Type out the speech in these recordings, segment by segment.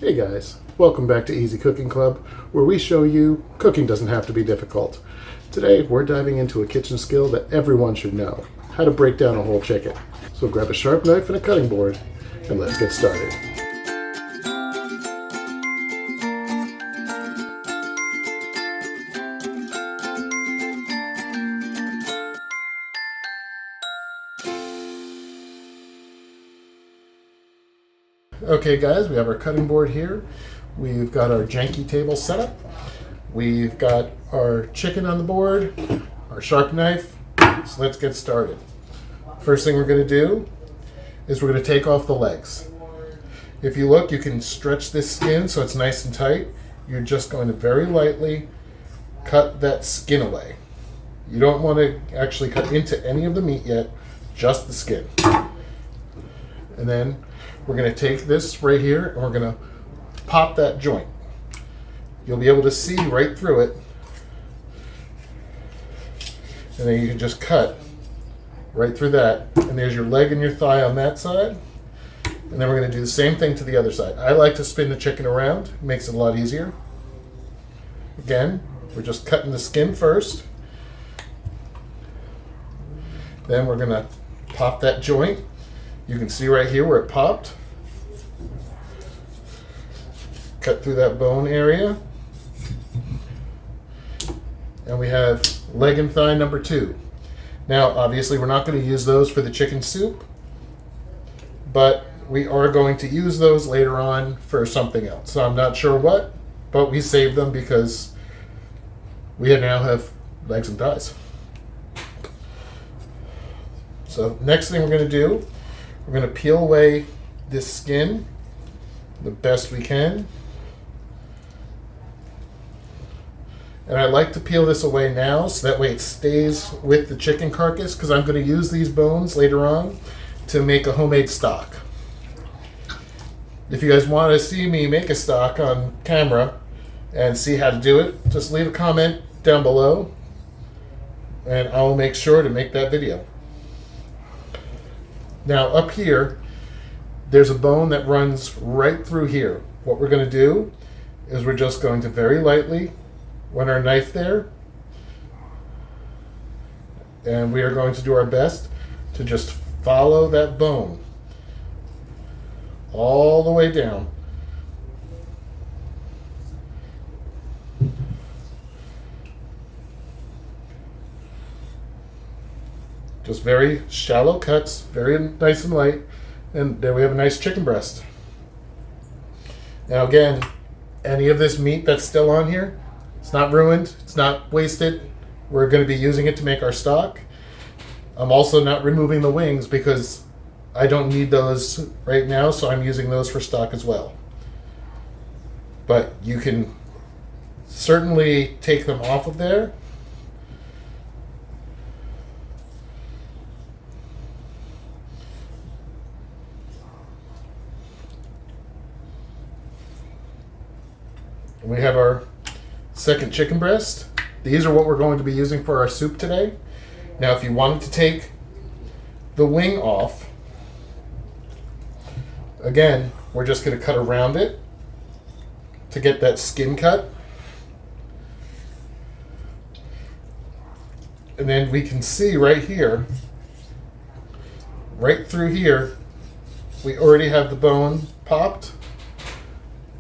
Hey guys, welcome back to Easy Cooking Club, where we show you cooking doesn't have to be difficult. Today we're diving into a kitchen skill that everyone should know, how to break down a whole chicken. So grab a sharp knife and a cutting board, and let's get started. Okay guys, we have our cutting board here. We've got our janky table set up. We've got our chicken on the board, our sharp knife. So let's get started. First thing we're going to do is we're going to take off the legs. If you look, you can stretch this skin so it's nice and tight. You're just going to very lightly cut that skin away. You don't want to actually cut into any of the meat yet, just the skin. And then we're going to take this right here and we're going to pop that joint. You'll be able to see right through it. And then you can just cut right through that. And there's your leg and your thigh on that side. And then we're going to do the same thing to the other side. I like to spin the chicken around. It makes it a lot easier. Again, we're just cutting the skin first. Then we're going to pop that joint. You can see right here where it popped. Cut through that bone area. And we have leg and thigh number 2. Now, obviously, we're not going to use those for the chicken soup, but we are going to use those later on for something else. So I'm not sure what, but we saved them because we now have legs and thighs. So next thing we're going to do, we're going to peel away this skin the best we can. And I like to peel this away now so that way it stays with the chicken carcass, because I'm going to use these bones later on to make a homemade stock. If you guys want to see me make a stock on camera and see how to do it, just leave a comment down below and I will make sure to make that video. Now up here, there's a bone that runs right through here. What we're going to do is we're just going to very lightly run our knife there, and we are going to do our best to just follow that bone all the way down. Just very shallow cuts, very nice and light, and there we have a nice chicken breast. Now again, any of this meat that's still on here, it's not ruined, it's not wasted. We're going to be using it to make our stock. I'm also not removing the wings because I don't need those right now, so I'm using those for stock as well. But you can certainly take them off of there. We have our second chicken breast. These are what we're going to be using for our soup today. Now, if you wanted to take the wing off, again, we're just going to cut around it to get that skin cut. And then we can see right here, right through here, we already have the bone popped.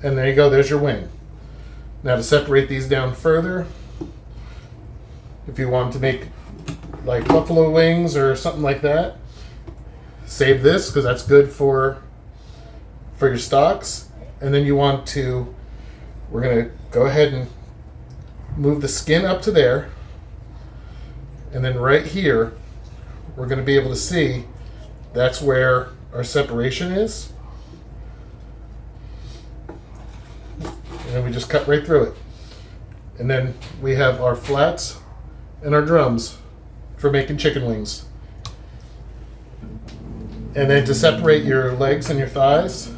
And there you go, there's your wing. Now to separate these down further, if you want to make like buffalo wings or something like that, save this because that's good for your stocks. And then we're going to go ahead and move the skin up to there. And then right here, we're going to be able to see that's where our separation is. And then we just cut right through it. And then we have our flats and our drums for making chicken wings. And then to separate your legs and your thighs,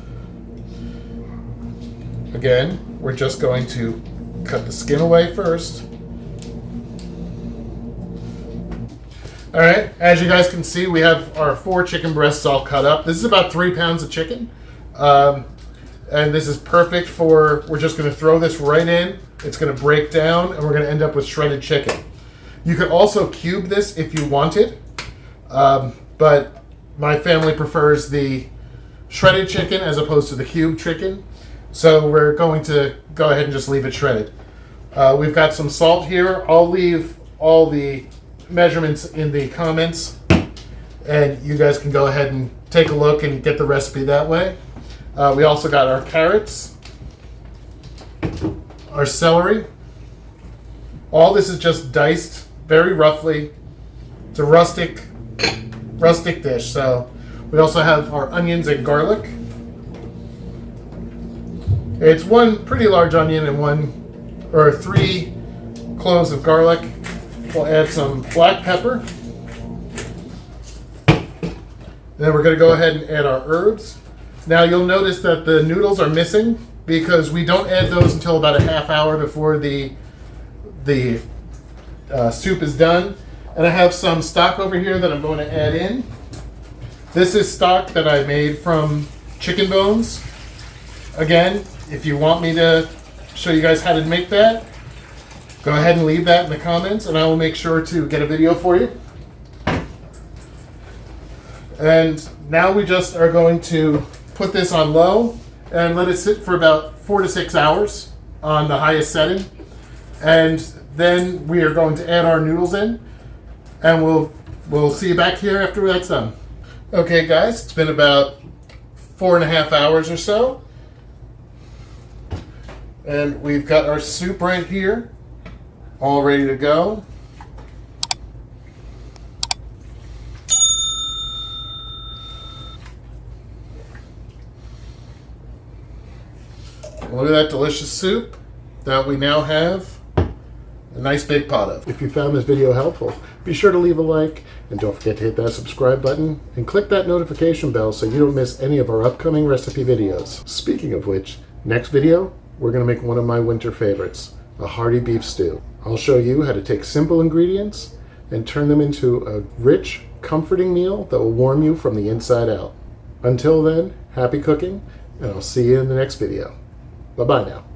again, we're just going to cut the skin away first. All right, as you guys can see, we have our 4 chicken breasts all cut up. This is about 3 pounds of chicken. And this is perfect for, we're just going to throw this right in. It's going to break down, and we're going to end up with shredded chicken. You could also cube this if you wanted, but my family prefers the shredded chicken as opposed to the cube chicken. So we're going to go ahead and just leave it shredded. We've got some salt here. I'll leave all the measurements in the comments, and you guys can go ahead and take a look and get the recipe that way. We also got our carrots, our celery. All this is just diced very roughly. It's a rustic dish. So we also have our onions and garlic. It's one pretty large onion and 3 cloves of garlic. We'll add some black pepper. And then we're going to go ahead and add our herbs. Now you'll notice that the noodles are missing because we don't add those until about a half hour before the soup is done. And I have some stock over here that I'm going to add in. This is stock that I made from chicken bones. Again, if you want me to show you guys how to make that, go ahead and leave that in the comments and I will make sure to get a video for you. And now we just are going to put this on low and let it sit for about 4 to 6 hours on the highest setting. And then we are going to add our noodles in, and we'll see you back here after that's done. Okay guys, it's been about 4.5 hours or so. And we've got our soup right here, all ready to go. Look at that delicious soup that we now have a nice big pot of. If you found this video helpful, be sure to leave a like and don't forget to hit that subscribe button and click that notification bell so you don't miss any of our upcoming recipe videos. Speaking of which, next video, we're going to make one of my winter favorites, a hearty beef stew. I'll show you how to take simple ingredients and turn them into a rich, comforting meal that will warm you from the inside out. Until then, happy cooking, and I'll see you in the next video. Bye-bye now.